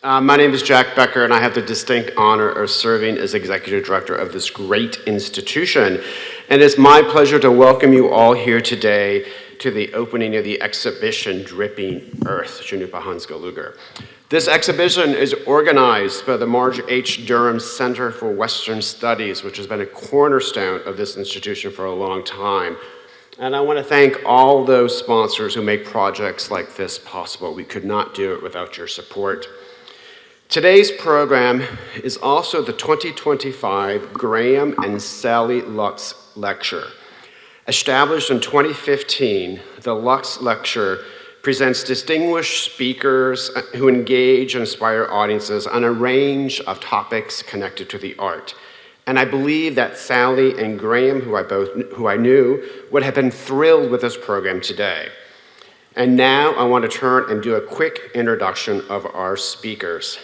My name is Jack Becker, and I have the distinct honor of serving as executive director of this great institution. And it's my pleasure to welcome you all here today to the opening of the exhibition, Dripping Earth, Cannupa Hanska Luger. This exhibition is organized by the Marge H. Durham Center for Western Studies, which has been a cornerstone of this institution for a long time. And I want to thank all those sponsors who make projects like this possible. We could not do it without your support. Today's program is also the 2025 Graham and Sally Lusk Lecture. Established in 2015, the Lusk Lecture presents distinguished speakers who engage and inspire audiences on a range of topics connected to the art. And I believe that Sally and Graham, who I knew, would have been thrilled with this program today. And now I want to turn and do a quick introduction of our speakers.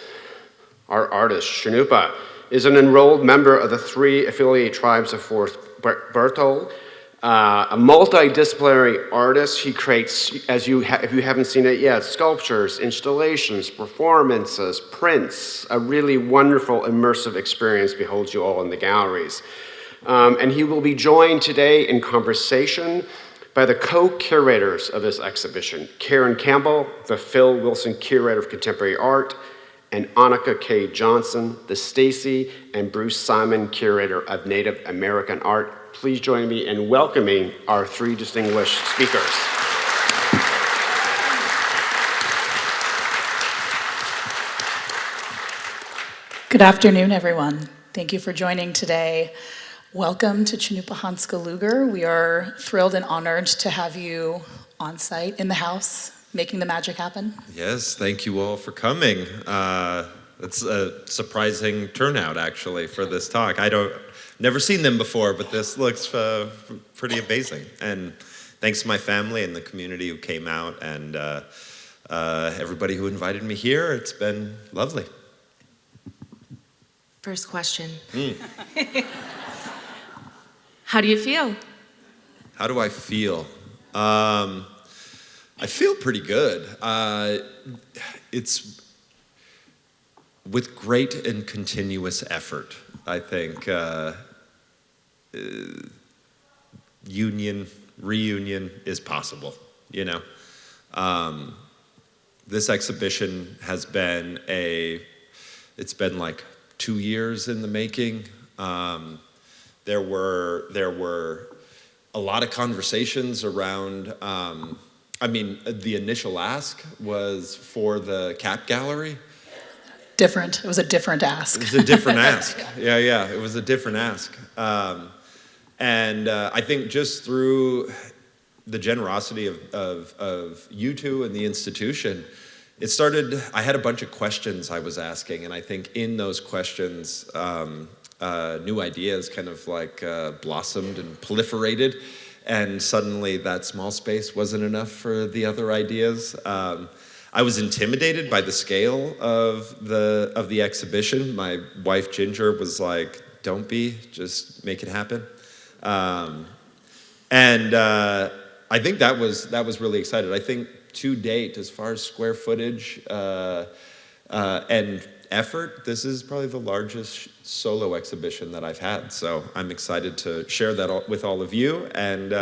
Our artist, Cannupa, is an enrolled member of the 3 affiliate tribes of Fourth Berthold, a multidisciplinary artist. He creates, if you haven't seen it yet, sculptures, installations, performances, prints. A really wonderful immersive experience beholds you all in the galleries. And he will be joined today in conversation by the co-curators of this exhibition, Karin Campbell, the Phil Willson Curator of Contemporary Art, and Annika K. Johnson, the Stacy and Bruce Simon Curator of Native American Art. Please join me in welcoming our 3 distinguished speakers. Good afternoon, everyone. Thank you for joining today. Welcome to Cannupa Hanska Luger. We are thrilled and honored to have you on site in the house, making the magic happen. Yes, thank you all for coming. It's a surprising turnout, actually, for this talk. Never seen them before, but this looks pretty amazing. And thanks to my family and the community who came out, and everybody who invited me here. It's been lovely. First question. How do you feel? How do I feel? I feel pretty good. It's with great and continuous effort, I think. Reunion is possible, you know. This exhibition has been it's been like 2 years in the making. There were a lot of conversations around, the initial ask was for the Cap Gallery. Different. It was a different ask. It was a different ask. Yeah. It was a different ask. And I think just through the generosity of you two and the institution, I had a bunch of questions I was asking, and I think in those questions, new ideas kind of like blossomed and proliferated, and suddenly that small space wasn't enough for the other ideas. I was intimidated by the scale of the exhibition. My wife Ginger was like, "Don't be, just make it happen." And I think that was really exciting. I think to date, as far as square footage and effort, this is probably the largest solo exhibition that I've had. So I'm excited to share that with all of you, and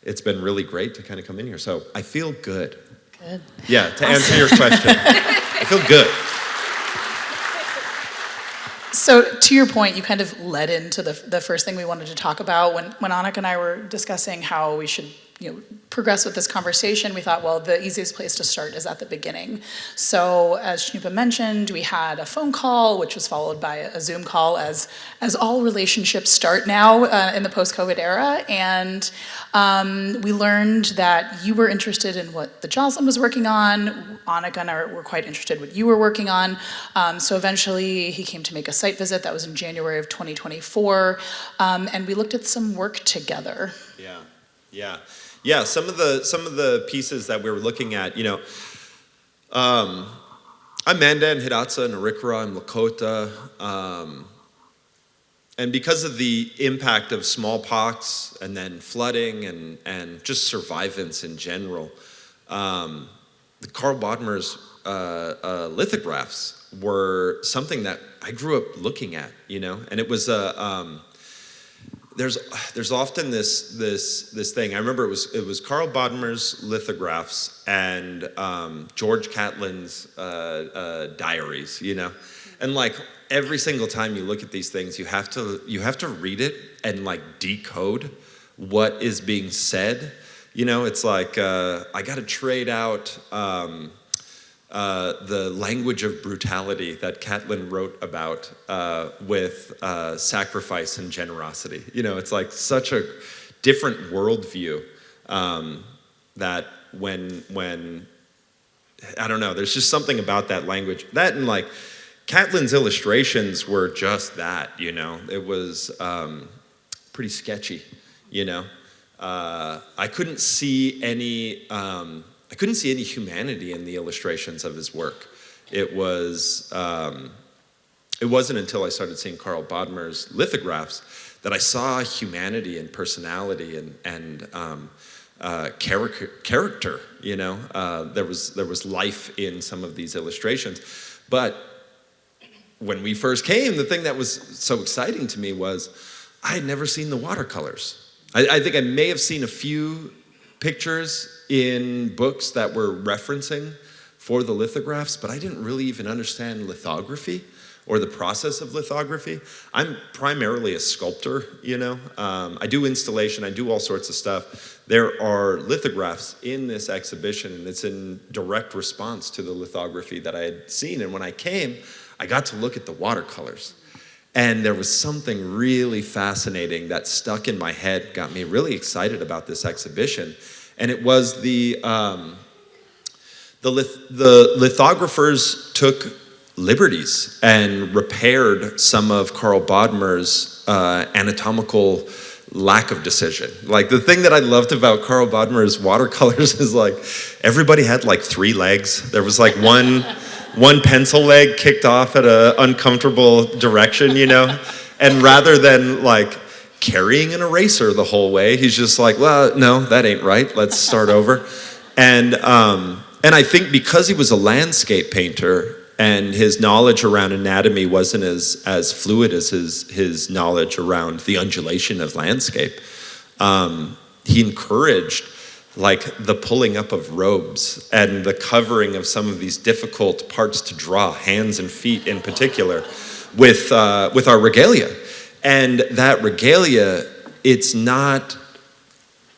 it's been really great to kind of come in here. So I feel good. Good. Yeah, to answer your question, I feel good. So to your point, you kind of led into the first thing we wanted to talk about. When Annika and I were discussing how we should progress with this conversation, we thought, well, the easiest place to start is at the beginning. So as Cannupa mentioned, we had a phone call, which was followed by a Zoom call, as all relationships start now in the post-COVID era. And we learned that you were interested in what the Joslyn was working on. Annika and I were quite interested in what you were working on. So eventually he came to make a site visit. That was in January of 2024. And we looked at some work together. Yeah, some of the pieces that we were looking at, I'm Manda and Hidatsa and Arikara and Lakota, and because of the impact of smallpox and then flooding and just survivance in general, the Carl Bodmer's lithographs were something that I grew up looking at, you know, and it was there's often this thing. I remember it was Carl Bodmer's lithographs and George Catlin's diaries, you know, and like every single time you look at these things, you have to read it and like decode what is being said. You know, it's like I got to trade out the language of brutality that Catlin wrote about with sacrifice and generosity. You know, it's like such a different worldview that when I don't know, there's just something about that language. That and like Catlin's illustrations were just that, you know. It was pretty sketchy, you know. I couldn't see any humanity in the illustrations of his work. It wasn't until I started seeing Carl Bodmer's lithographs that I saw humanity and personality and character. You know, there was life in some of these illustrations. But when we first came, the thing that was so exciting to me was I had never seen the watercolors. I think I may have seen a few pictures in books that were referencing for the lithographs, but I didn't really even understand lithography or the process of lithography. I'm primarily a sculptor, you know. I do installation, I do all sorts of stuff. There are lithographs in this exhibition, and it's in direct response to the lithography that I had seen. And when I came, I got to look at the watercolors. And there was something really fascinating that stuck in my head, got me really excited about this exhibition. And it was the lithographers took liberties and repaired some of Carl Bodmer's anatomical lack of decision. Like the thing that I loved about Carl Bodmer's watercolors is like everybody had like 3 legs. There was like one pencil leg kicked off at an uncomfortable direction, you know? And rather than like carrying an eraser the whole way, he's just like, well, no, that ain't right. Let's start over. And I think because he was a landscape painter and his knowledge around anatomy wasn't as fluid as his knowledge around the undulation of landscape, he encouraged like the pulling up of robes and the covering of some of these difficult parts to draw, hands and feet in particular, with our regalia. And that regalia, it's not,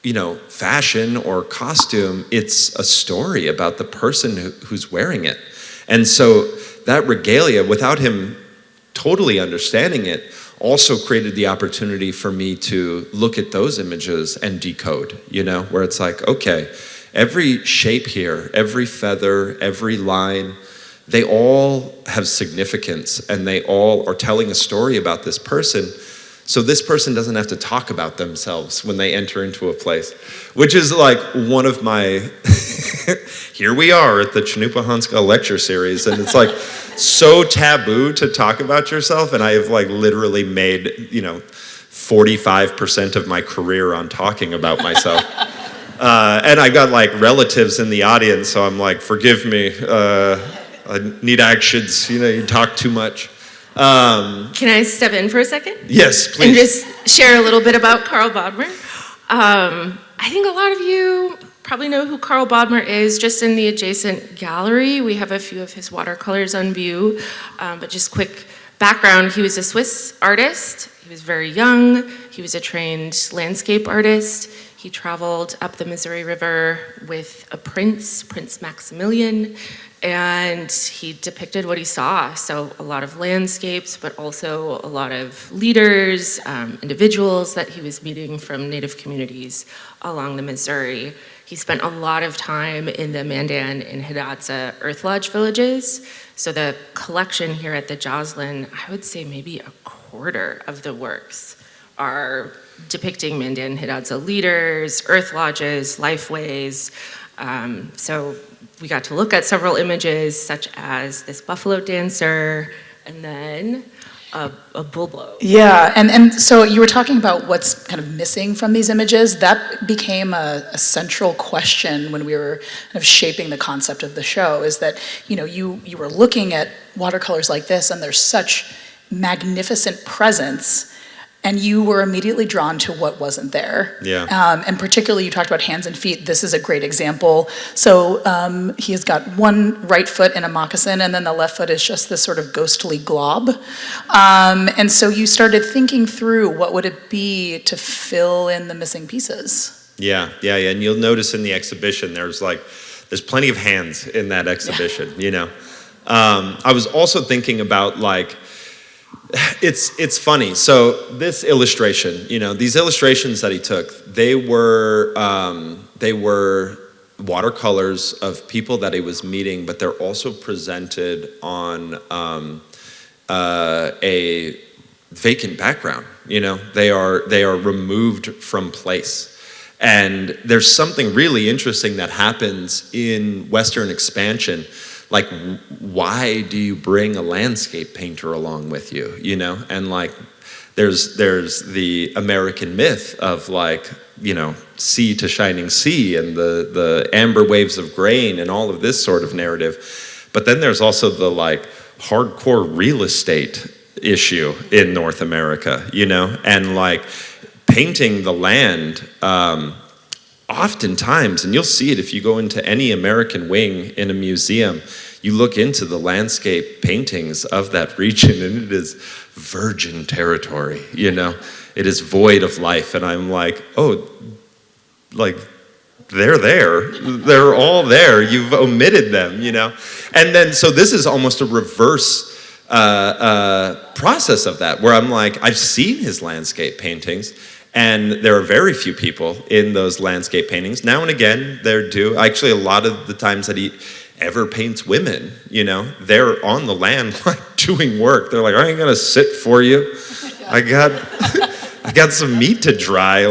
you know, fashion or costume, it's a story about the person who's wearing it. And so that regalia, without him totally understanding it, also created the opportunity for me to look at those images and decode, you know, where it's like, okay, every shape here, every feather, every line, they all have significance and they all are telling a story about this person. So this person doesn't have to talk about themselves when they enter into a place, which is like one of my, here we are at the Cannupa Hanska Lecture series, and it's like so taboo to talk about yourself, and I have like literally made, you know, 45% of my career on talking about myself. And I got like relatives in the audience, so I'm like, forgive me, I need actions, you know, you talk too much. Can I step in for a second? Yes, please. And just share a little bit about Carl Bodmer. I think a lot of you probably know who Carl Bodmer is. Just in the adjacent gallery, we have a few of his watercolors on view. But just quick background, he was a Swiss artist. He was very young. He was a trained landscape artist. He traveled up the Missouri River with a prince, Prince Maximilian, and he depicted what he saw. So a lot of landscapes, but also a lot of leaders, individuals that he was meeting from Native communities along the Missouri. He spent a lot of time in the Mandan and Hidatsa Earth Lodge villages. So the collection here at the Joslyn, I would say maybe a quarter of the works are depicting Mandan and Hidatsa leaders, earth lodges, lifeways. So we got to look at several images, such as this buffalo dancer, and then a bull blow. Yeah, and so you were talking about what's kind of missing from these images. That became a central question when we were kind of shaping the concept of the show, is that, you were looking at watercolors like this, and there's such magnificent presence, and you were immediately drawn to what wasn't there. Yeah. And particularly, you talked about hands and feet. This is a great example. So he has got one right foot in a moccasin, and then the left foot is just this sort of ghostly glob. And so you started thinking through, what would it be to fill in the missing pieces? Yeah. And you'll notice in the exhibition, there's plenty of hands in that exhibition, I was also thinking about it's funny. So this illustration, these illustrations that he took, they were watercolors of people that he was meeting, but they're also presented on a vacant background. They are removed from place. And there's something really interesting that happens in Western expansion. Like, why do you bring a landscape painter along with you, And there's the American myth of sea to shining sea and the amber waves of grain and all of this sort of narrative. But then there's also the hardcore real estate issue in North America, And painting the land, oftentimes, and you'll see it if you go into any American wing in a museum, you look into the landscape paintings of that region, and it is virgin territory, It is void of life, and I'm they're there. They're all there. You've omitted them, And then, so this is almost a reverse process of that, where I'm I've seen his landscape paintings, and there are very few people in those landscape paintings. Now and again, there do. Actually, a lot of the times that he ever paints women, they're on the land doing work. They're I ain't gonna sit for you. I got some meat to dry.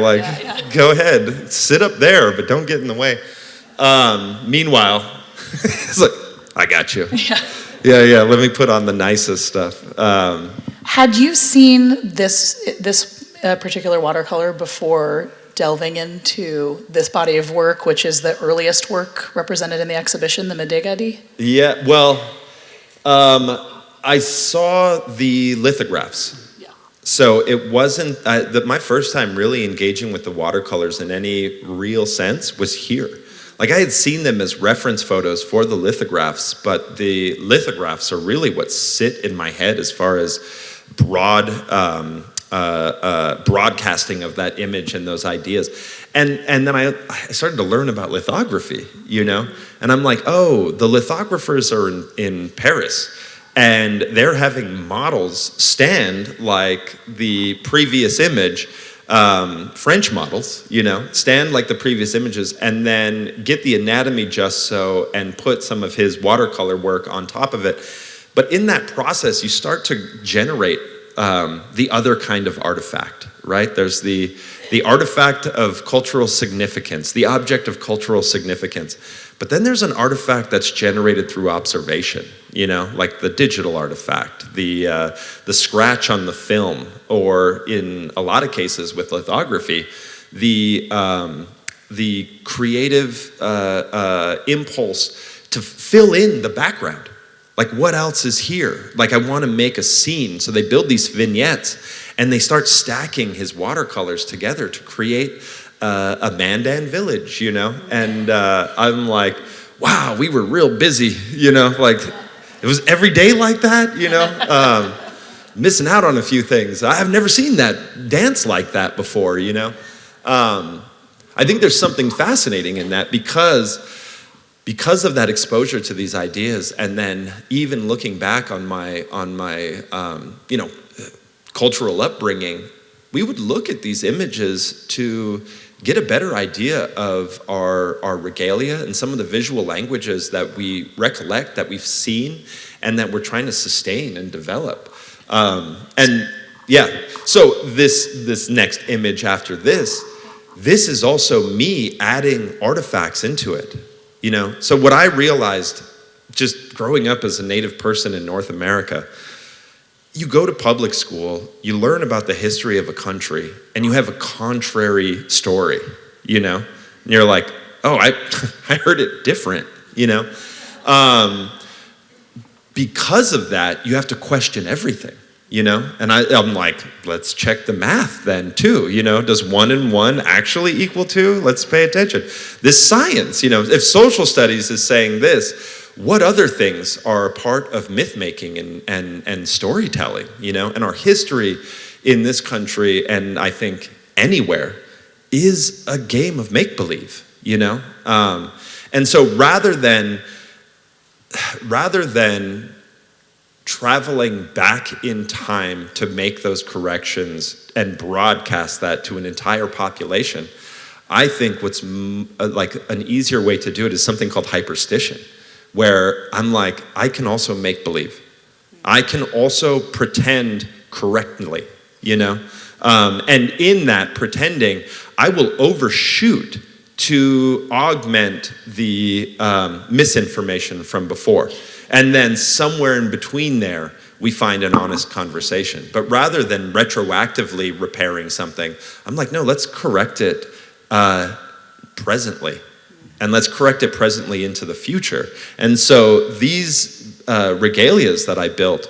Go ahead, sit up there, but don't get in the way. Meanwhile, it's I got you. Yeah. Let me put on the nicest stuff. Had you seen this particular watercolor before delving into this body of work, which is the earliest work represented in the exhibition, the Medigadi? Yeah, well, I saw the lithographs. Yeah. So it wasn't, my first time really engaging with the watercolors in any real sense was here. I had seen them as reference photos for the lithographs, but the lithographs are really what sit in my head as far as broadcasting of that image and those ideas. And then I started to learn about lithography, And I'm the lithographers are in Paris, and they're having models stand like the previous image, French models, stand like the previous images, and then get the anatomy just so and put some of his watercolor work on top of it. But in that process, you start to generate the other kind of artifact, right? There's the artifact of cultural significance, the object of cultural significance. But then there's an artifact that's generated through observation, like the digital artifact, the scratch on the film, or in a lot of cases with lithography, the creative impulse to fill in the background. What else is here? I want to make a scene. So they build these vignettes, and they start stacking his watercolors together to create a Mandan village, And I'm wow, we were real busy, it was every day like that, missing out on a few things. I've never seen that dance like that before, I think there's something fascinating in that because of that exposure to these ideas, and then even looking back on my cultural upbringing, we would look at these images to get a better idea of our regalia and some of the visual languages that we recollect, that we've seen, and that we're trying to sustain and develop. So this next image after this is also me adding artifacts into it. So what I realized just growing up as a Native person in North America, you go to public school, you learn about the history of a country, and you have a contrary story, you know? And you're like, oh, I heard it different, you know? Because of that, you have to question everything, you know? And I'm like, let's check the math then too, you know? Does 1 and 1 actually equal 2? Let's pay attention. This science, you know, if social studies is saying this, what other things are a part of myth making and storytelling, you know? And our history in this country, and I think anywhere, is a game of make-believe, you know? And so rather than traveling back in time to make those corrections and broadcast that to an entire population, I think what's like an easier way to do it is something called hyperstition, where I'm like, I can also make believe. I can also pretend correctly, you know? And in that pretending, I will overshoot to augment the misinformation from before. And then somewhere in between there, we find an honest conversation. But rather than retroactively repairing something, I'm like, no, let's correct it presently. And let's correct it presently into the future. And so these regalias that I built,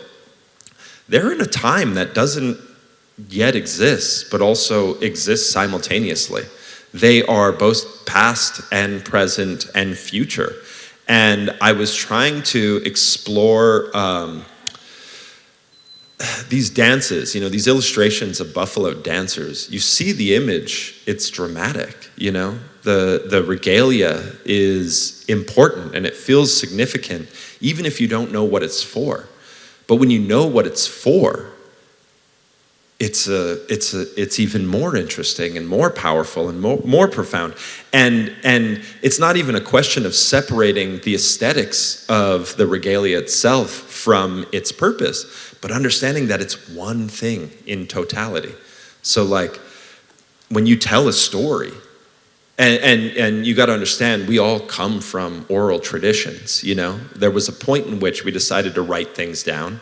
they're in a time that doesn't yet exist, but also exists simultaneously. They are both past and present and future. And I was trying to explore these dances, you know, these illustrations of buffalo dancers. You see the image, it's dramatic, you know? The regalia is important and it feels significant, even if you don't know what it's for. But when you know what it's for, it's even more interesting and more powerful and more profound. And it's not even a question of separating the aesthetics of the regalia itself from its purpose, but understanding that it's one thing in totality. So like when you tell a story, and you got to understand, we all come from oral traditions, you know? There was a point in which we decided to write things down,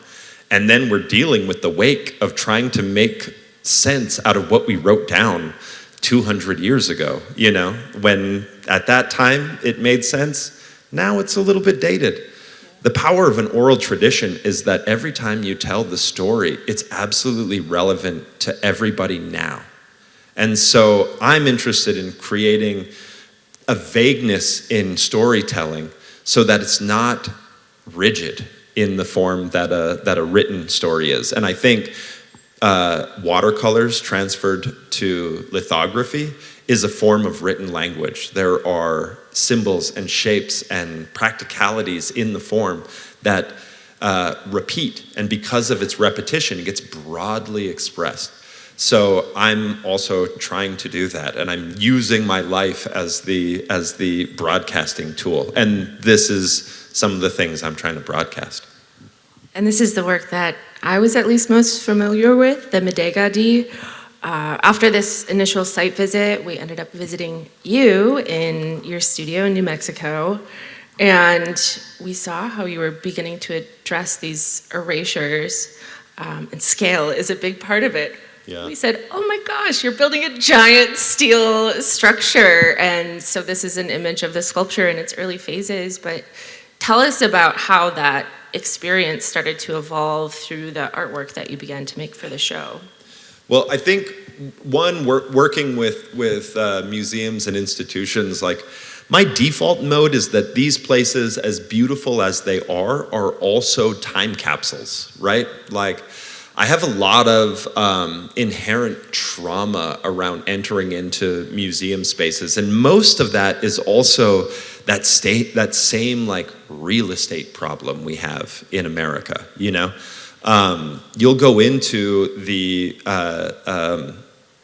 and then we're dealing with the wake of trying to make sense out of what we wrote down 200 years ago, you know? When at that time it made sense, now it's a little bit dated. The power of an oral tradition is that every time you tell the story, it's absolutely relevant to everybody now. And so I'm interested in creating a vagueness in storytelling so that it's not rigid in the form that a written story is. And I think watercolors transferred to lithography is a form of written language. There are symbols and shapes and practicalities in the form that repeat, and because of its repetition, it gets broadly expressed. So I'm also trying to do that, and I'm using my life as the broadcasting tool. And this is some of the things I'm trying to broadcast. And this is the work that I was at least most familiar with, the Medegadi. After this initial site visit, we ended up visiting you in your studio in New Mexico, and we saw how you were beginning to address these erasures, and scale is a big part of it. Yeah. We said, oh my gosh, you're building a giant steel structure. And so this is an image of the sculpture in its early phases, but tell us about how that experience started to evolve through the artwork that you began to make for the show. Well, I think one, working with museums and institutions, like my default mode is that these places, as beautiful as they are also time capsules, right? Like, I have a lot of inherent trauma around entering into museum spaces, and most of that is also that same like real estate problem we have in America, you know? You'll go into the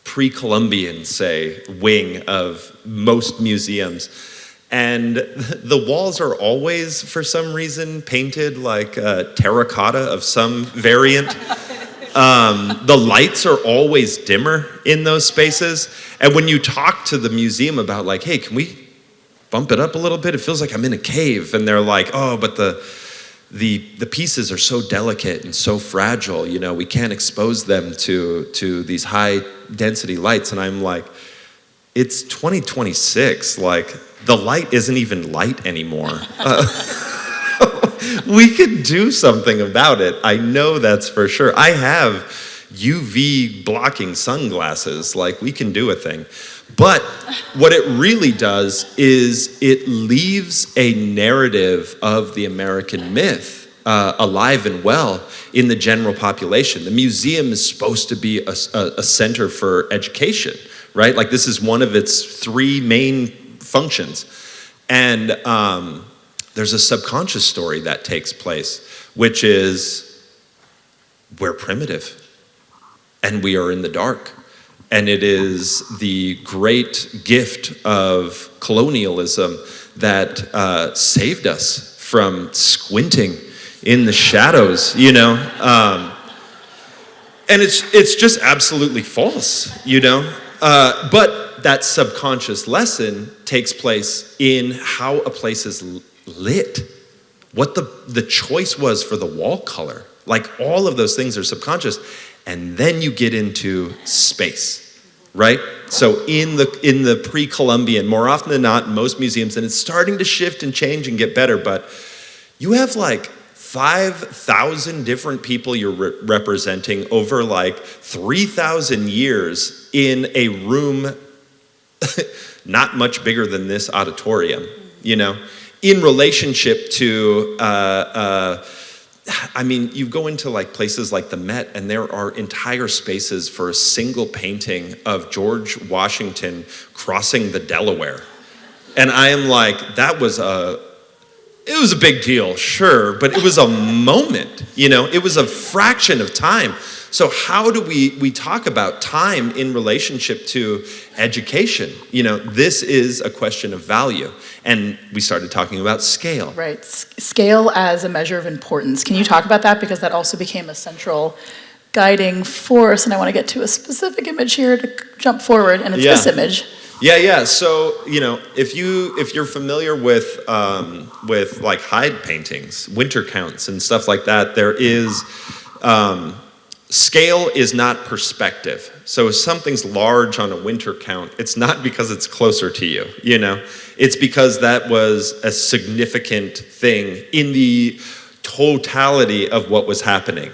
pre-Columbian, say, wing of most museums, and the walls are always, for some reason, painted like terracotta of some variant. The lights are always dimmer in those spaces. And when you talk to the museum about like, hey, can we bump it up a little bit? It feels like I'm in a cave. And they're like, oh, but the pieces are so delicate and so fragile, we can't expose them to these high density lights. And I'm like, it's 2026, like the light isn't even light anymore. We could do something about it. I know that's for sure. I have UV blocking sunglasses, like we can do a thing. But what it really does is it leaves a narrative of the American myth alive and well in the general population. The museum is supposed to be a center for education, right? Like this is one of its three main functions. And there's a subconscious story that takes place, which is we're primitive and we are in the dark. And it is the great gift of colonialism that saved us from squinting in the shadows, And it's just absolutely false, But that subconscious lesson takes place in how a place is lit, what the choice was for the wall color. Like all of those things are subconscious. And then you get into space, right? So in the pre-Columbian, more often than not, in most museums, and it's starting to shift and change and get better, but you have like 5,000 different people you're representing over like 3,000 years in a room not much bigger than this auditorium, in relationship to you go into like places like the Met and there are entire spaces for a single painting of George Washington crossing the Delaware. And I am like, it was a big deal, sure, but it was a moment, it was a fraction of time. So how do we talk about time in relationship to education? This is a question of value. And we started talking about scale. Right, scale as a measure of importance. Can you talk about that? Because that also became a central guiding force. And I want to get to a specific image here to jump forward, and it's this image. Yeah. So, if you're familiar with like hide paintings, winter counts and stuff like that, there is scale is not perspective. So if something's large on a winter count, it's not because it's closer to you, It's because that was a significant thing in the totality of what was happening,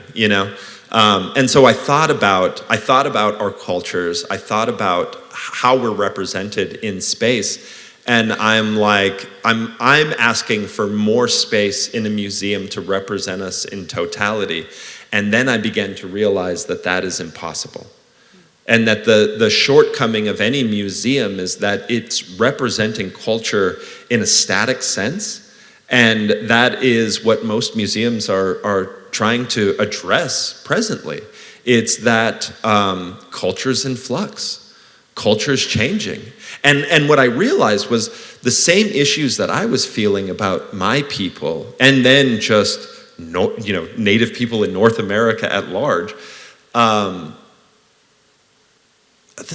And so I thought about our cultures. I thought about how we're represented in space. And I'm like, I'm asking for more space in a museum to represent us in totality. And then I began to realize that is impossible. And that the shortcoming of any museum is that it's representing culture in a static sense. And that is what most museums are trying to address presently. It's that culture's in flux. Culture's changing. And what I realized was the same issues that I was feeling about my people, and then just Native people in North America at large, the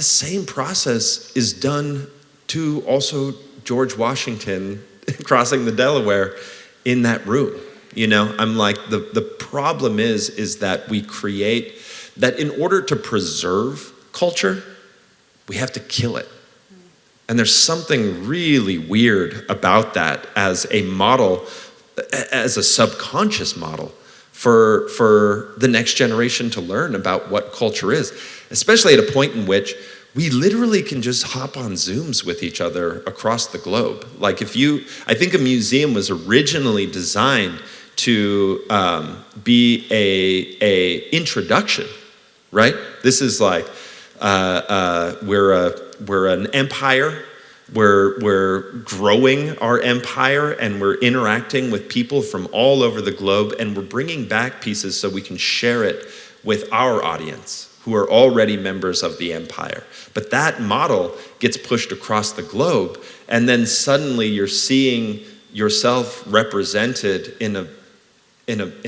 same process is done to also George Washington crossing the Delaware in that room. I'm like, the problem is that we create, that in order to preserve culture, we have to kill it. And there's something really weird about that as a model, as a subconscious model for the next generation to learn about what culture is, especially at a point in which we literally can just hop on Zooms with each other across the globe. Like I think a museum was originally designed to be a introduction, right? This is like, we're an empire. We're growing our empire, and we're interacting with people from all over the globe, and we're bringing back pieces so we can share it with our audience who are already members of the empire. But that model gets pushed across the globe, and then suddenly you're seeing yourself represented in a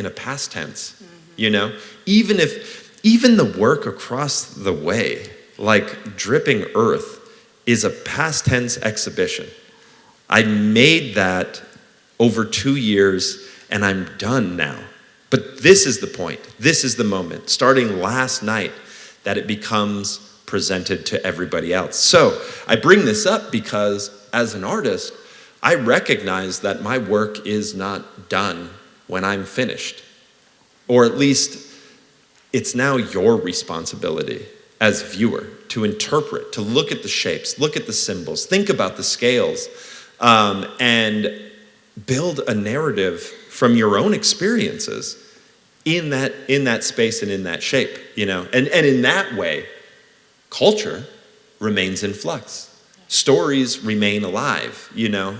past tense, Even the work across the way, like Dripping Earth, is a past tense exhibition. I made that over 2 years, and I'm done now. But this is the point. This is the moment, starting last night, that it becomes presented to everybody else. So I bring this up because as an artist, I recognize that my work is not done when I'm finished. Or at least it's now your responsibility as viewer to interpret, to look at the shapes, look at the symbols, think about the scales, and build a narrative from your own experiences in that space and in that shape, you know? And in that way, culture remains in flux. Stories remain alive, you know?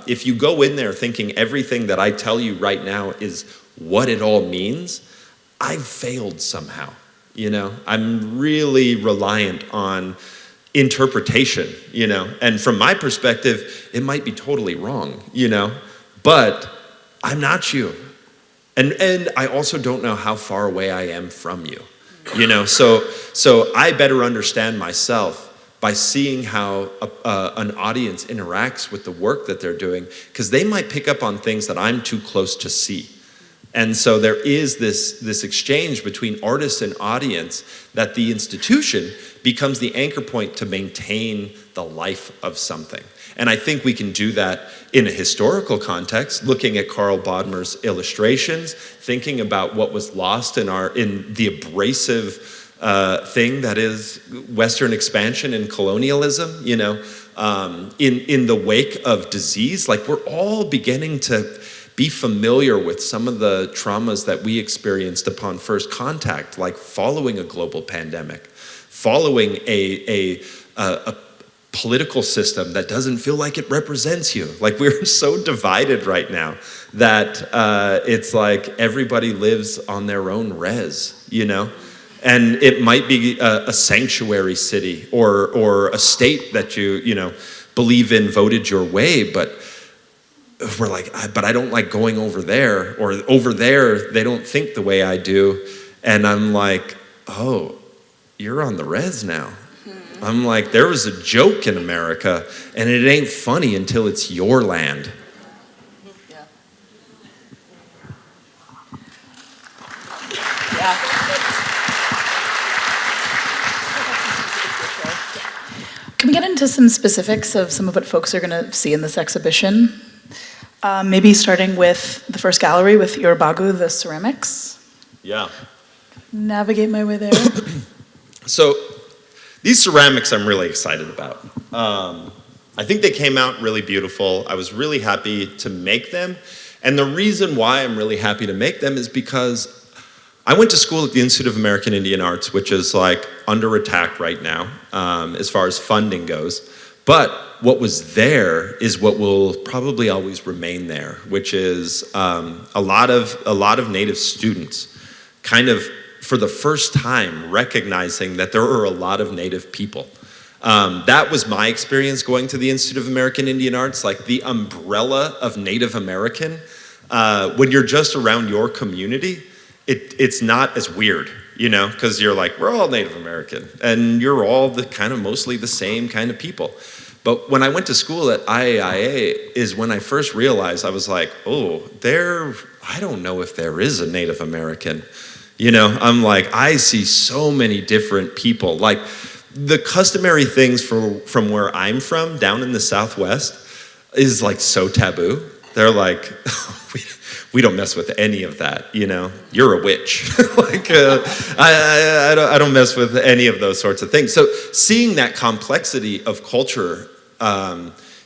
If you go in there thinking everything that I tell you right now is what it all means, I've failed somehow, you know? I'm really reliant on interpretation, you know? And from my perspective, it might be totally wrong, you know? But I'm not you. And I also don't know how far away I am from you, you know? So I better understand myself by seeing how an audience interacts with the work that they're doing, because they might pick up on things that I'm too close to see. And so there is this exchange between artist and audience that the institution becomes the anchor point to maintain the life of something. And I think we can do that in a historical context, looking at Carl Bodmer's illustrations, thinking about what was lost in the abrasive thing that is Western expansion and colonialism, you know, in the wake of disease. Like, we're all beginning to be familiar with some of the traumas that we experienced upon first contact, like following a global pandemic, following a political system that doesn't feel like it represents you. Like, we're so divided right now that it's like everybody lives on their own res, you know? And it might be a sanctuary city or a state that you know, believe in voted your way, but we're like, but I don't like going over there, or over there, they don't think the way I do. And I'm like, oh, you're on the res now. I'm like, there was a joke in America, and it ain't funny until it's your land. Yeah. Can we get into some specifics of some of what folks are going to see in this exhibition? Maybe starting with the first gallery with Irabagu, the ceramics. Yeah. Navigate my way there. So these ceramics I'm really excited about. I think they came out really beautiful. I was really happy to make them. And the reason why I'm really happy to make them is because I went to school at the Institute of American Indian Arts, which is like under attack right now as far as funding goes. But what was there is what will probably always remain there, which is a lot of Native students kind of, for the first time, recognizing that there are a lot of Native people. That was my experience going to the Institute of American Indian Arts, like the umbrella of Native American. When you're just around your community, it's not as weird, you know, because you're like, we're all Native American, and you're all the kind of mostly the same kind of people. But when I went to school at IAIA is when I first realized, I was like, oh, I don't know if there is a Native American. You know, I'm like, I see so many different people. Like, the customary things from where I'm from, down in the Southwest, is like so taboo. They're like, we don't mess with any of that, you know? You're a witch. Like, I don't mess with any of those sorts of things. So seeing that complexity of culture,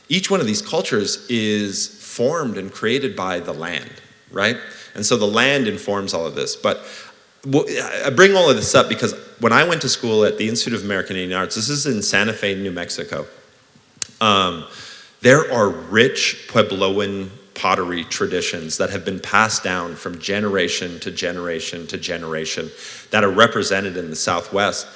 each one of these cultures is formed and created by the land, right? And so the land informs all of this. But I bring all of this up because when I went to school at the Institute of American Indian Arts, this is in Santa Fe, New Mexico, there are rich Puebloan pottery traditions that have been passed down from generation to generation to generation that are represented in the Southwest.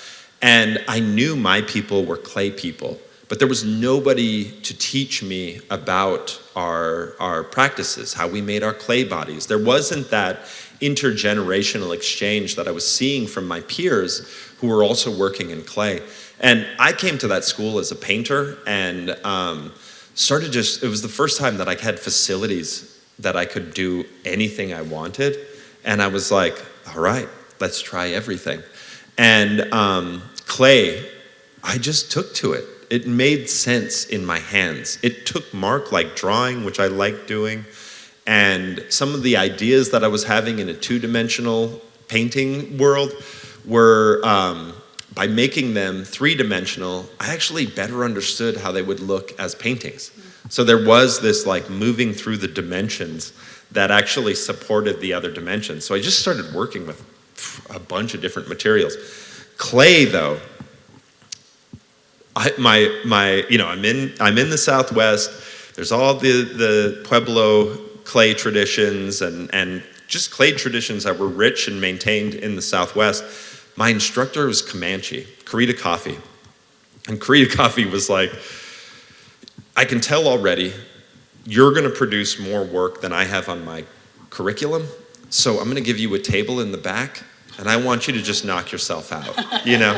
And I knew my people were clay people, but there was nobody to teach me about our practices, how we made our clay bodies. There wasn't that intergenerational exchange that I was seeing from my peers who were also working in clay. And I came to that school as a painter and it was the first time that I had facilities that I could do anything I wanted. And I was like, all right, let's try everything. And clay, I just took to it. It made sense in my hands. It took mark like drawing, which I like doing, and some of the ideas that I was having in a two-dimensional painting world were, by making them three-dimensional, I actually better understood how they would look as paintings. So there was this like moving through the dimensions that actually supported the other dimensions. So I just started working with a bunch of different materials. Clay, though, I'm in the Southwest. There's all the Pueblo clay traditions and just clay traditions that were rich and maintained in the Southwest. My instructor was Comanche, Curator Coffee. And Curator Coffee was like, I can tell already you're going to produce more work than I have on my curriculum. So I'm going to give you a table in the back, and I want you to just knock yourself out, you know?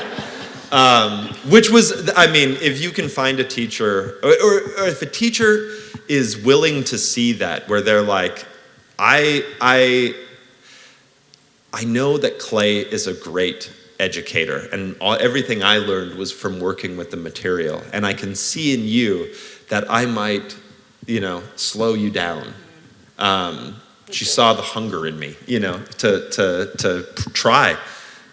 Which was, I mean, if you can find a teacher, or if a teacher is willing to see that, where they're like, I know that clay is a great educator, and everything I learned was from working with the material, and I can see in you that I might, slow you down. She saw the hunger in me, to try.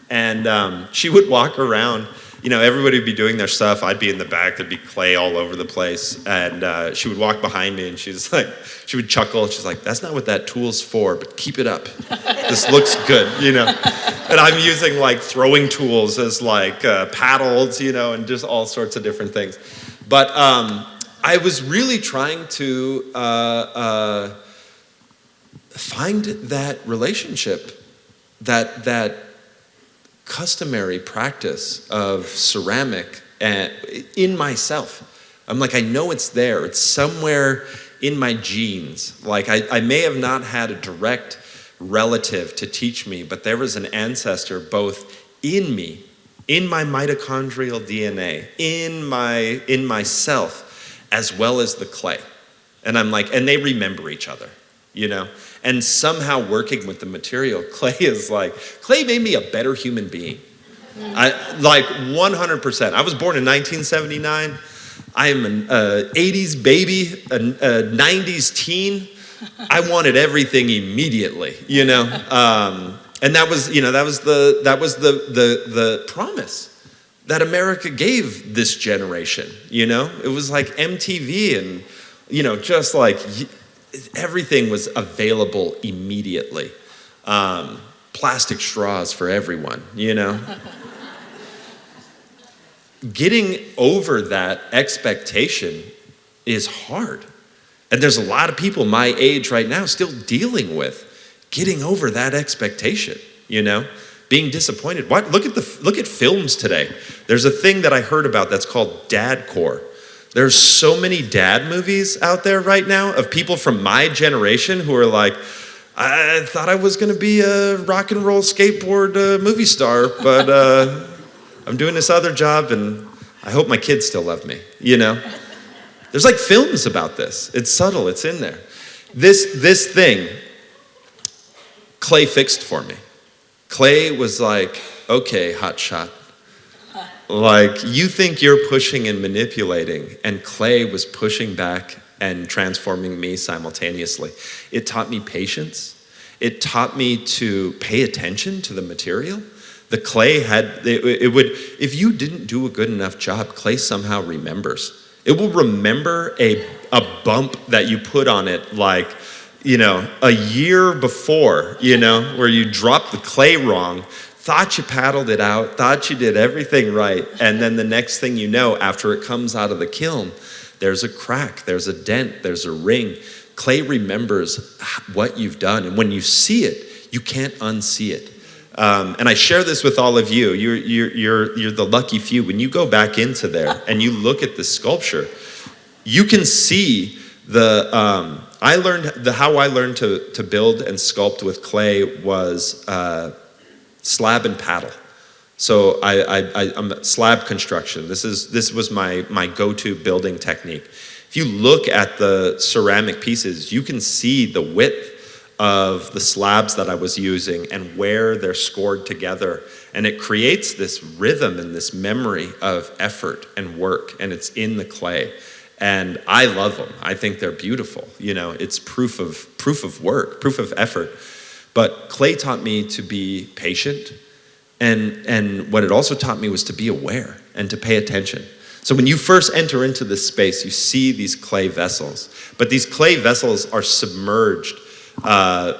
And she would walk around, everybody would be doing their stuff. I'd be in the back, there'd be clay all over the place. And she would walk behind me and she would chuckle. She's like, that's not what that tool's for, but keep it up. This looks good, And I'm using like throwing tools as like paddles, and just all sorts of different things. But I was really trying to find that relationship, that customary practice of ceramic in myself. I'm like, I know it's there. It's somewhere in my genes. Like I may have not had a direct relative to teach me, but there was an ancestor both in me, in my mitochondrial DNA, in myself, as well as the clay. And I'm like, and they remember each other, And somehow working with the material, clay made me a better human being. 100%. I was born in 1979. I am an 80s baby, a 90s teen. I wanted everything immediately, And that was the promise that America gave this generation, It was like MTV and, just like everything was available immediately. Plastic straws for everyone, Getting over that expectation is hard. And there's a lot of people my age right now still dealing with getting over that expectation, being disappointed. Look at films today. There's a thing that I heard about that's called dadcore. There's so many dad movies out there right now of people from my generation who are like, I thought I was going to be a rock and roll skateboard movie star, but I'm doing this other job and I hope my kids still love me, There's like films about this. It's subtle, it's in there. This thing, clay fixed for me. Clay was like, okay, hot shot. Like, you think you're pushing and manipulating, and clay was pushing back and transforming me simultaneously. It taught me patience. It taught me to pay attention to the material. The clay it would, if you didn't do a good enough job, clay somehow remembers. It will remember a bump that you put on it like, a year before, where you dropped the clay wrong, thought you paddled it out, thought you did everything right, and then the next thing you know, after it comes out of the kiln, there's a crack, there's a dent, there's a ring. Clay remembers what you've done, and when you see it, you can't unsee it. And I share this with all of you. You're the lucky few. When you go back into there and you look at the sculpture, you can see how I learned to build and sculpt with clay was slab and paddle. So I'm slab construction. This was my go-to building technique. If If you look at the ceramic pieces, you can see the width of the slabs that I was using and where they're scored together. And it creates this rhythm and this memory of effort and work, and it's in the clay. And I love them. I think they're beautiful. You know, it's proof of work, proof of effort. But clay taught me to be patient, and what it also taught me was to be aware and to pay attention. So when you first enter into this space, you see these clay vessels, but these clay vessels are submerged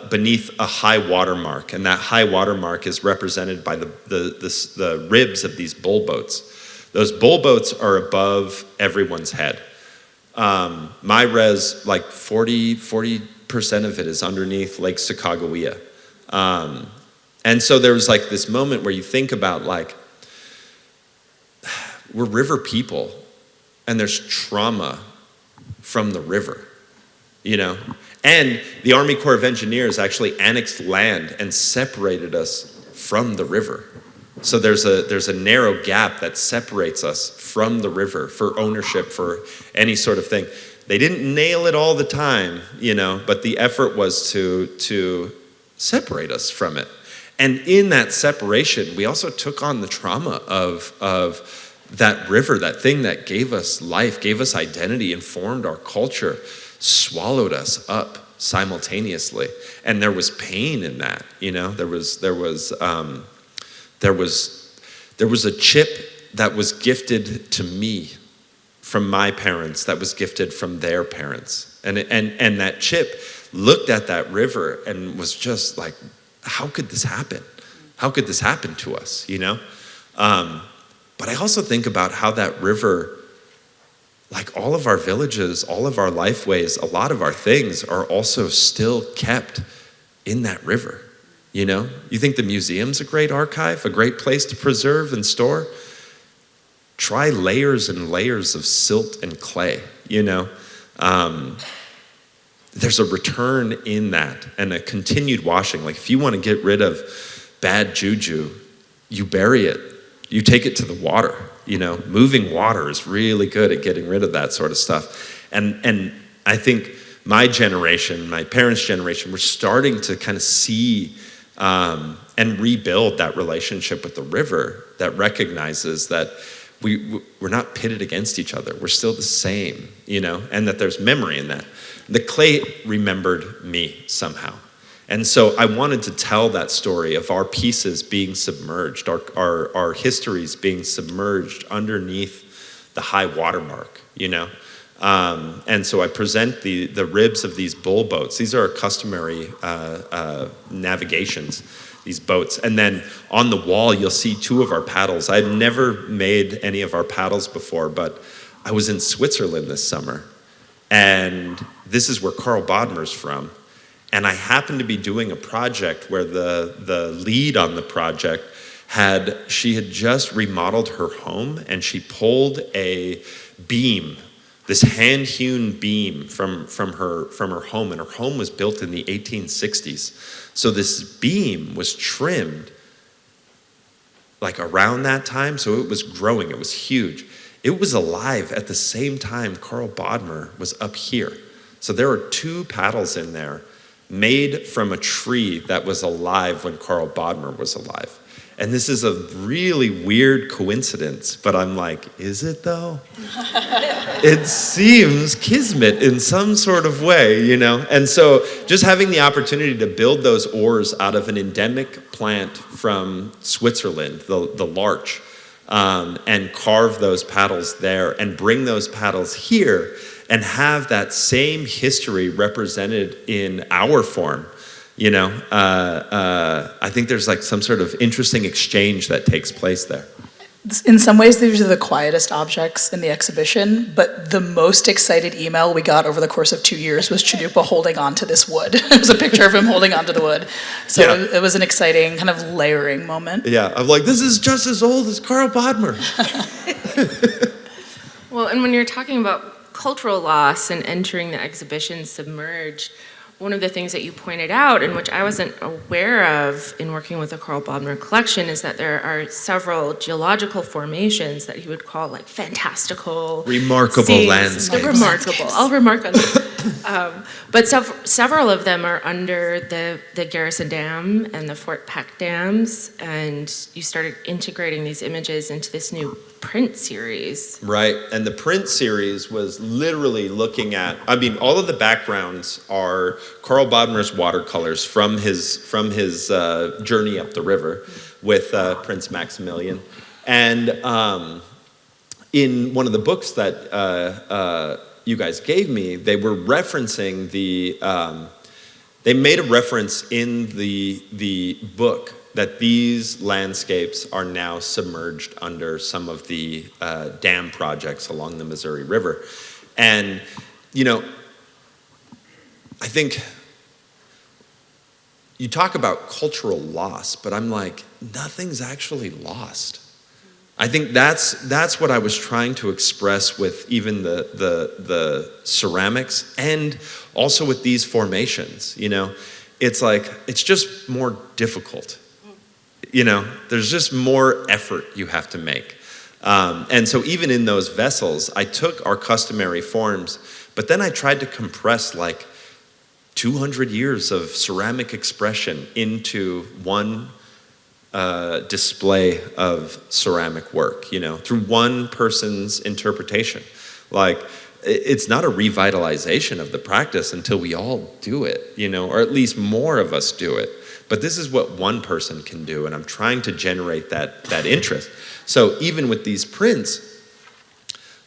beneath a high water mark, and that high water mark is represented by the ribs of these bull boats. Those bull boats are above everyone's head. My res, like 40% of it is underneath Lake Sacagawea. And so there was like this moment where you think about like, we're river people, and there's trauma from the river, you know? And the Army Corps of Engineers actually annexed land and separated us from the river. So there's a narrow gap that separates us from the river for ownership, for any sort of thing. They didn't nail it all the time, you know, but the effort was to separate us from it. And in that separation, we also took on the trauma of that river, that thing that gave us life, gave us identity, informed our culture, swallowed us up simultaneously. And there was pain in that, you know. There was a chip that was gifted to me from my parents, that was gifted from their parents. And that chip looked at that river and was just like, how could this happen? How could this happen to us, you know? But I also think about how that river, like all of our villages, all of our lifeways, a lot of our things are also still kept in that river, you know? You think the museum's a great archive, a great place to preserve and store? Try layers and layers of silt and clay, you know? There's a return in that and a continued washing. Like if you want to get rid of bad juju, you bury it. You take it to the water, you know. Moving water is really good at getting rid of that sort of stuff. And I think my generation, my parents' generation, we're starting to kind of see and rebuild that relationship with the river that recognizes that we're not pitted against each other. We're still the same, you know, and that there's memory in that. The clay remembered me somehow. And so I wanted to tell that story of our pieces being submerged, our histories being submerged underneath the high water mark, you know? And so I present the ribs of these bull boats. These are customary navigations, these boats. And then on the wall, you'll see two of our paddles. I'd never made any of our paddles before, but I was in Switzerland this summer. And this is where Carl Bodmer's from. And I happened to be doing a project where the lead on the project she had just remodeled her home, and she pulled a beam, this hand-hewn beam from her home, and her home was built in the 1860s. So this beam was trimmed like around that time, so it was growing, it was huge. It was alive at the same time Carl Bodmer was up here. So there were two paddles in there made from a tree that was alive when Carl Bodmer was alive. And this is a really weird coincidence, but I'm like, is it though? It seems kismet in some sort of way, you know? And so just having the opportunity to build those oars out of an endemic plant from Switzerland, the larch, and carve those paddles there and bring those paddles here and have that same history represented in our form, you know, I think there's like some sort of interesting exchange that takes place there. In some ways, these are the quietest objects in the exhibition, but the most excited email we got over the course of 2 years was Cannupa holding on to this wood. It was a picture of him holding onto the wood. So yeah. It was an exciting kind of layering moment. Yeah, I'm like, this is just as old as Carl Bodmer. Well, and when you're talking about cultural loss and entering the exhibition submerged, one of the things that you pointed out, and which I wasn't aware of in working with the Carl Bodmer collection, is that there are several geological formations that he would call like fantastical, Remarkable landscapes. Remarkable. I'll remark on that. But several of them are under the Garrison Dam and the Fort Peck dams, and you started integrating these images into this new print series. Right, and the print series was literally looking at, I mean, all of the backgrounds are Carl Bodmer's watercolors from his journey up the river with Prince Maximilian. And in one of the books that you guys gave me, they were referencing they made a reference in the book that these landscapes are now submerged under some of the dam projects along the Missouri River. And, you know, I think you talk about cultural loss, but I'm like, nothing's actually lost. I think that's what I was trying to express with even the ceramics and also with these formations, you know. It's like, it's just more difficult. You know, there's just more effort you have to make. And so even in those vessels, I took our customary forms, but then I tried to compress like 200 years of ceramic expression into one display of ceramic work, you know, through one person's interpretation. Like, it's not a revitalization of the practice until we all do it, you know, or at least more of us do it. But this is what one person can do, and I'm trying to generate that interest. So even with these prints,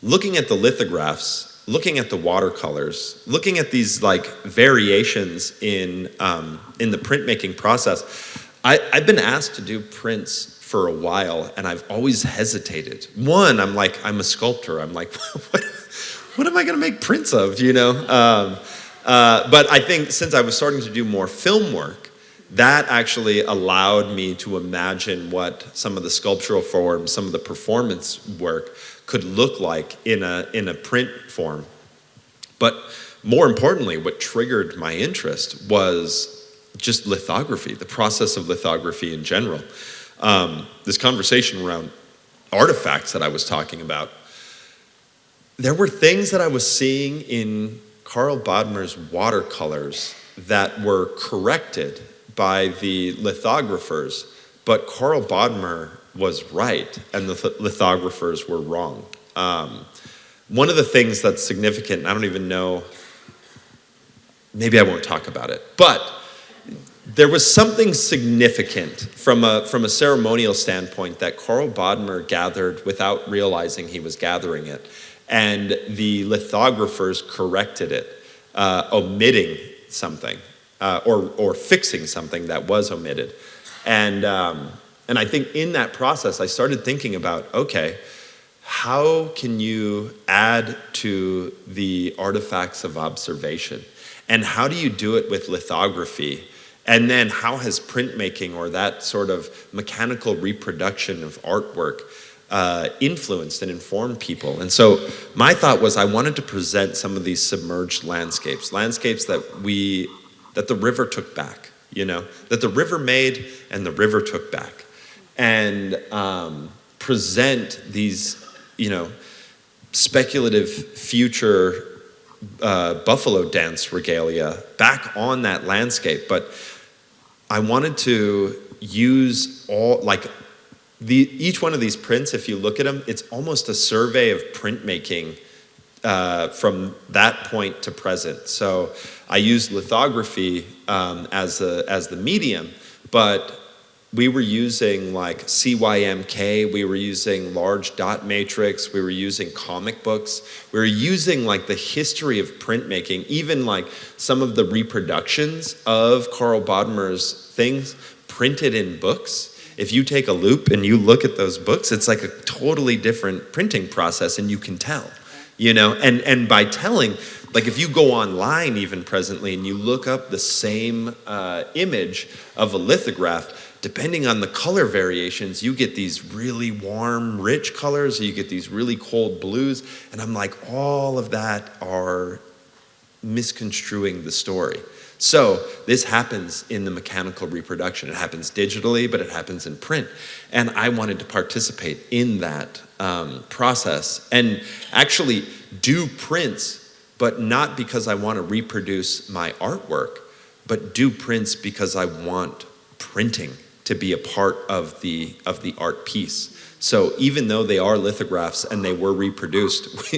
looking at the lithographs, looking at the watercolors, looking at these like variations in the printmaking process, I've been asked to do prints for a while, and I've always hesitated. One, I'm like, I'm a sculptor. I'm like, what am I going to make prints of, you know? But I think since I was starting to do more film work, that actually allowed me to imagine what some of the sculptural forms, some of the performance work could look like in a print form. But more importantly, what triggered my interest was just lithography, the process of lithography in general. This conversation around artifacts that I was talking about, there were things that I was seeing in Carl Bodmer's watercolors that were corrected by the lithographers, but Carl Bodmer was right and the lithographers were wrong. One of the things that's significant, I don't even know, maybe I won't talk about it, but there was something significant from a ceremonial standpoint that Carl Bodmer gathered without realizing he was gathering it, and the lithographers corrected it, omitting something. Or fixing something that was omitted. And I think in that process, I started thinking about, okay, how can you add to the artifacts of observation? And how do you do it with lithography? And then how has printmaking or that sort of mechanical reproduction of artwork influenced and informed people? And so my thought was I wanted to present some of these submerged landscapes that the river took back, you know, that the river made and the river took back, and present these, you know, speculative future buffalo dance regalia back on that landscape. But I wanted to use all, like, each one of these prints, if you look at them, it's almost a survey of printmaking from that point to present. So I used lithography as the medium, but we were using like CYMK, we were using large dot matrix, we were using comic books, we were using like the history of printmaking, even like some of the reproductions of Carl Bodmer's things printed in books. If you take a loop and you look at those books, it's like a totally different printing process, and you can tell. You know, and by telling, like if you go online even presently and you look up the same image of a lithograph, depending on the color variations, you get these really warm, rich colors, or you get these really cold blues. And I'm like, all of that are misconstruing the story. So this happens in the mechanical reproduction. It happens digitally, but it happens in print. And I wanted to participate in that process and actually do prints, but not because I want to reproduce my artwork, but do prints because I want printing to be a part of the art piece. So even though they are lithographs and they were reproduced,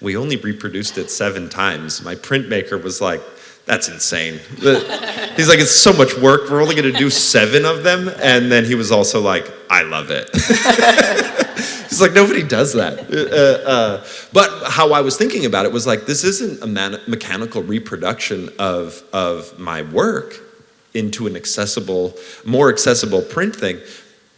we only reproduced it 7 times. My printmaker was like, that's insane. He's like, it's so much work. We're only going to do 7 of them. And then he was also like, I love it. He's like, nobody does that. But how I was thinking about it was like, this isn't a mechanical reproduction of my work into an accessible, more accessible print thing.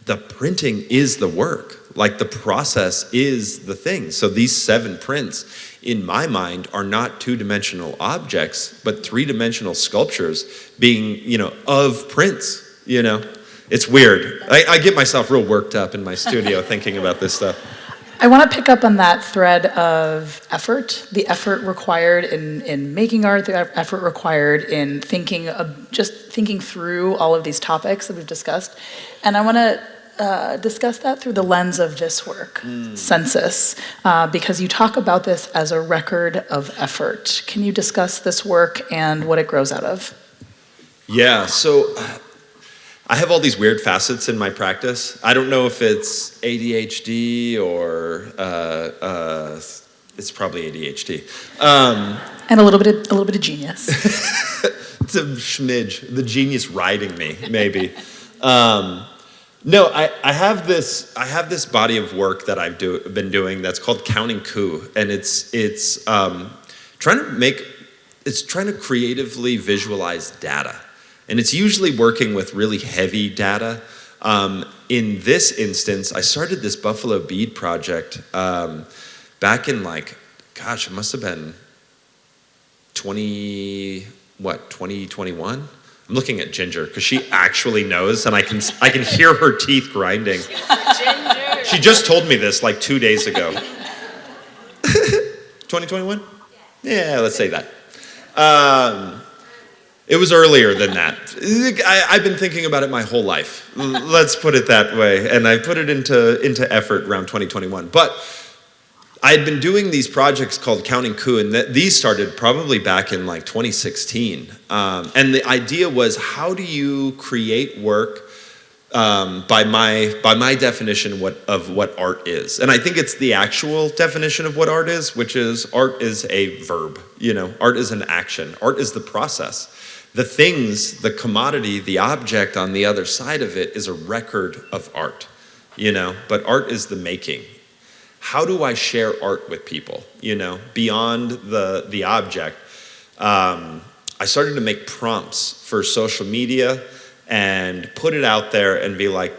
The printing is the work. Like the process is the thing. So these 7 prints, in my mind, are not 2-dimensional objects, but 3-dimensional sculptures being, of prints, It's weird. I get myself real worked up in my studio thinking about this stuff. I want to pick up on that thread of effort, the effort required in making art, the effort required in thinking through all of these topics that we've discussed. And I want to discuss that through the lens of this work, Census, because you talk about this as a record of effort. Can you discuss this work and what it grows out of? Yeah, so I have all these weird facets in my practice. I don't know if it's ADHD or it's probably ADHD. And a little bit of genius. It's a smidge, the genius riding me, maybe. No, I have this body of work that I've been doing that's called Counting Coup, and it's trying to creatively visualize data, and it's usually working with really heavy data. In this instance, I started this buffalo bead project back in it must have been 2021. I'm looking at Ginger because she actually knows, and I can hear her teeth grinding. Ginger. She just told me this 2 days ago. 2021? Yeah, let's say that. It was earlier than that. I've been thinking about it my whole life. Let's put it that way, and I put it into effort around 2021. But I had been doing these projects called Counting Coup, and these started probably back in 2016. And the idea was, how do you create work by my definition of what art is? And I think it's the actual definition of what art is, which is art is a verb. Art is an action. Art is the process. The things, the commodity, the object on the other side of it is a record of art. But art is the making. How do I share art with people, beyond the object? I started to make prompts for social media and put it out there and be like,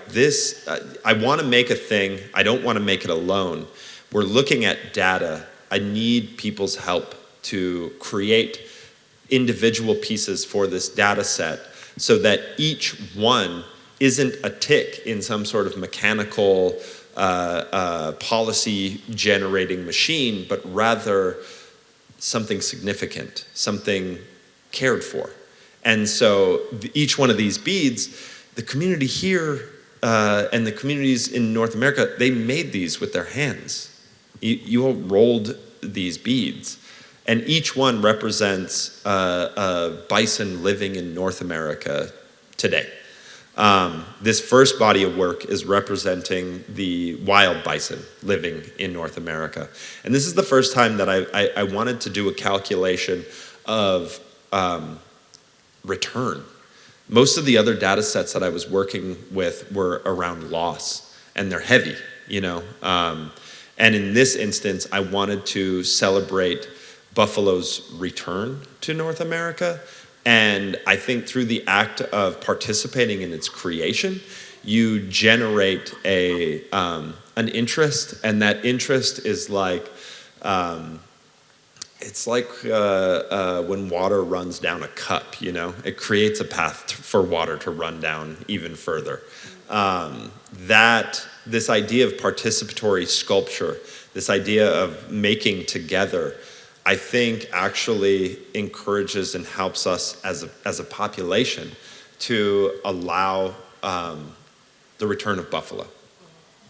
I want to make a thing. I don't want to make it alone. We're looking at data. I need people's help to create individual pieces for this data set so that each one isn't a tick in some sort of mechanical policy generating machine, but rather something significant, something cared for. And so each one of these beads, the community here and the communities in North America, they made these with their hands. You all rolled these beads. And each one represents a bison living in North America today. This first body of work is representing the wild bison living in North America. And this is the first time that I wanted to do a calculation of return. Most of the other data sets that I was working with were around loss, and they're heavy, And in this instance, I wanted to celebrate buffalo's return to North America. And I think through the act of participating in its creation, you generate an interest, and that interest is it's like when water runs down a cup, It creates a path for water to run down even further. This idea of participatory sculpture, this idea of making together, I think actually encourages and helps us as a population to allow the return of buffalo.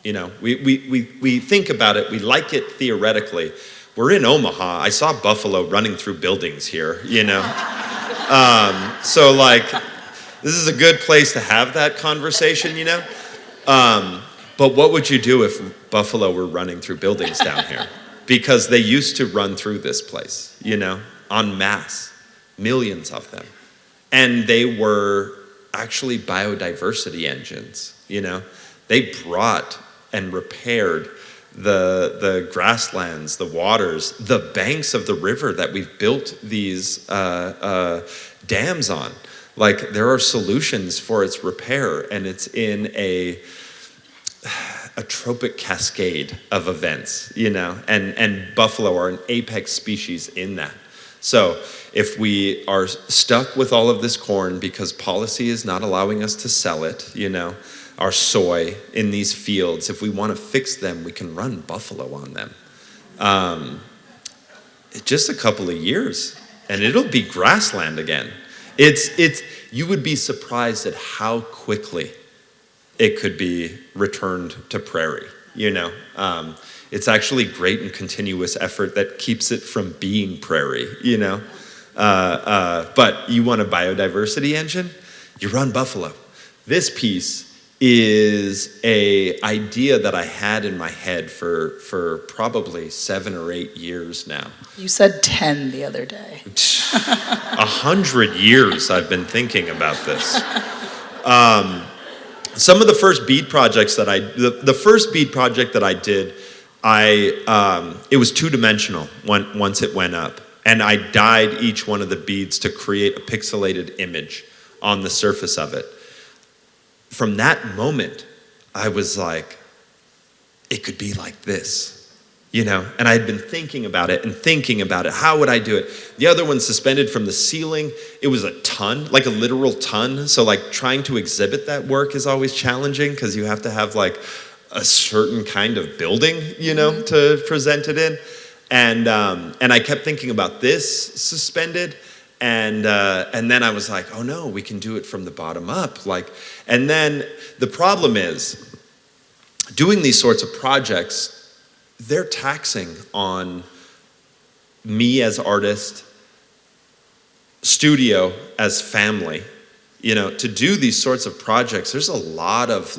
You know, we think about it, we like it theoretically. We're in Omaha. I saw buffalo running through buildings here, you know. So like, this is a good place to have that conversation, you know. But what would you do if buffalo were running through buildings down here? Because they used to run through this place, you know, en masse, millions of them. And they were actually biodiversity engines, you know. They brought and repaired the grasslands, the waters, the banks of the river that we've built these dams on. Like, there are solutions for its repair, and it's in a tropic cascade of events, you know, and buffalo are an apex species in that. So if we are stuck with all of this corn because policy is not allowing us to sell it, you know, our soy in these fields, if we want to fix them, we can run buffalo on them. Just a couple of years, and it'll be grassland again. You would be surprised at how quickly it could be returned to prairie, you know. It's actually great and continuous effort that keeps it from being prairie, you know. But you want a biodiversity engine? You run buffalo. This piece is an idea that I had in my head for probably 7 or 8 years now. You said 10 the other day. 100 years I've been thinking about this. Some of the first bead projects that the first bead project that I did, it was two-dimensional once it went up. And I dyed each one of the beads to create a pixelated image on the surface of it. From that moment, I was like, it could be like this, you know? And I had been thinking about it. How would I do it? The other one suspended from the ceiling, it was a ton, like a literal ton. So like trying to exhibit that work is always challenging because you have to have like a certain kind of building, you know, to present it in. And I kept thinking about this suspended. And then I was like, oh no, we can do it from the bottom up. And then the problem is, doing these sorts of projects, they're taxing on me as artist, studio as family. You know, to do these sorts of projects, there's a lot of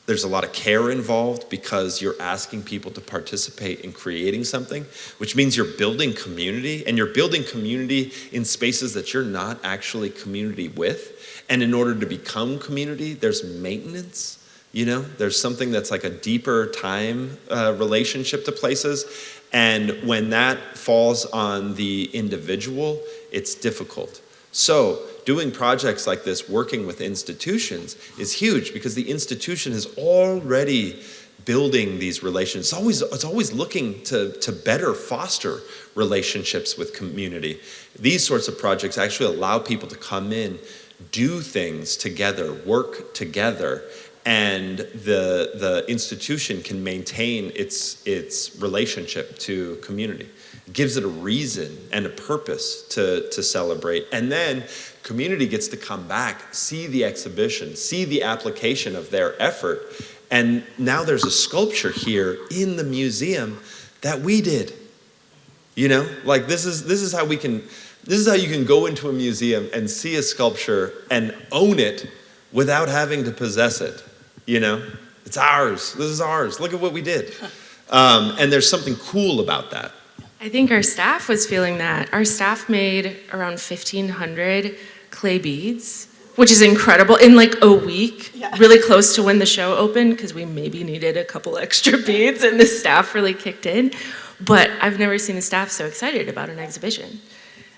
there's a lot of care involved because you're asking people to participate in creating something, which means you're building community, and you're building community in spaces that you're not actually community with. And in order to become community, there's maintenance, you know? There's something that's like a deeper time relationship to places. And when that falls on the individual, it's difficult. So doing projects like this, working with institutions, is huge because the institution is already building these relations. It's always looking to better foster relationships with community. These sorts of projects actually allow people to come in, do things together, work together, and the institution can maintain its relationship to community. It gives it a reason and a purpose to celebrate. And then community gets to come back, see the exhibition, see the application of their effort. And now there's a sculpture here in the museum that we did. You know, like this is how you can go into a museum and see a sculpture and own it without having to possess it. You know, it's ours. This is ours. Look at what we did. And there's something cool about that. I think our staff was feeling that. Our staff made around 1,500 clay beads, which is incredible, in like a week, really close to when the show opened, because we maybe needed a couple extra beads and the staff really kicked in. But I've never seen the staff so excited about an exhibition.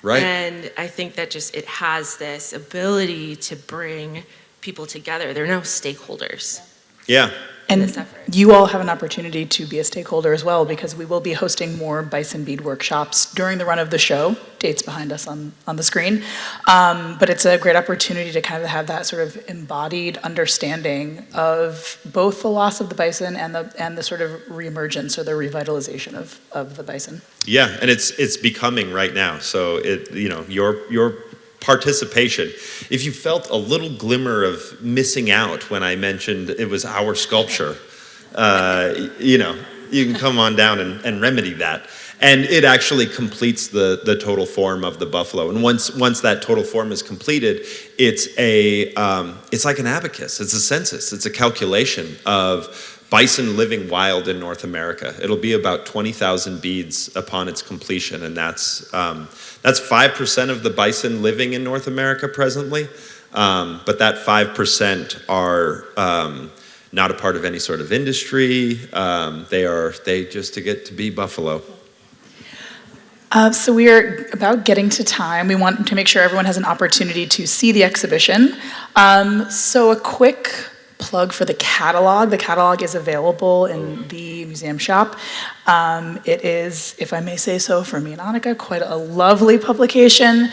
Right. And I think that just it has this ability to bring people together. They're now stakeholders. Yeah. And this effort. you all have an opportunity to be a stakeholder as well, because we will be hosting more bison bead workshops during the run of the show. Dates behind us on the screen. But it's a great opportunity to kind of have that sort of embodied understanding of both the loss of the bison and the sort of reemergence or the revitalization of the bison. Yeah, and it's becoming right now. So your participation. If you felt a little glimmer of missing out when I mentioned it was our sculpture, you can come on down and remedy that. And it actually completes the total form of the buffalo. And once that total form is completed, it's like an abacus. It's a census. It's a calculation of bison living wild in North America. It'll be about 20,000 beads upon its completion, and that's 5% of the bison living in North America presently. But that 5% are not a part of any sort of industry. They just to get to be buffalo. So we are about getting to time. We want to make sure everyone has an opportunity to see the exhibition. So a quick plug for the catalog. The catalog is available in the museum shop. It is, if I may say so, for me and Annika, quite a lovely publication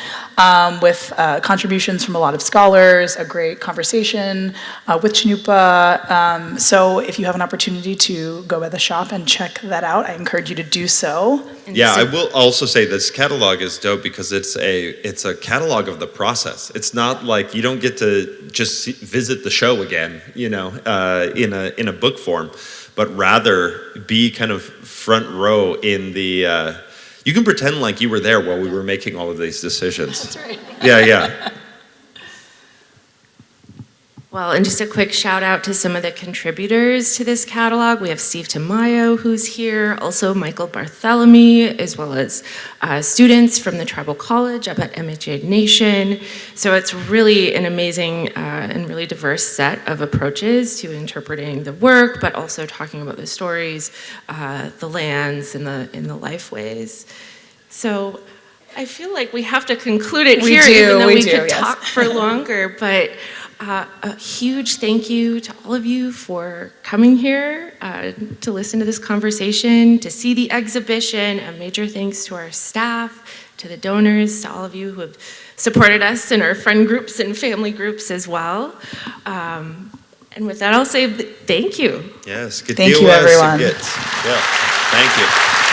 with contributions from a lot of scholars, a great conversation with Cannupa. So if you have an opportunity to go by the shop and check that out, I encourage you to do so. Yeah, I will also say this catalog is dope because it's a catalog of the process. It's not like you don't get to just visit the show again, in a book form, but rather be kind of front row in the. You can pretend like you were there while we were making all of these decisions. That's right. Yeah. Well, and just a quick shout out to some of the contributors to this catalog. We have Steve Tamayo, who's here, also Michael Bartholomew, as well as students from the Tribal College up at MHA Nation. So it's really an amazing and really diverse set of approaches to interpreting the work, but also talking about the stories, the lands, and the lifeways. So I feel like we have to conclude it here, even though we could talk for longer, but a huge thank you to all of you for coming here to listen to this conversation, to see the exhibition. A major thanks to our staff, to the donors, to all of you who have supported us in our friend groups and family groups as well. And with that, I'll say thank you. Yes, thank you, everyone. Yeah, thank you.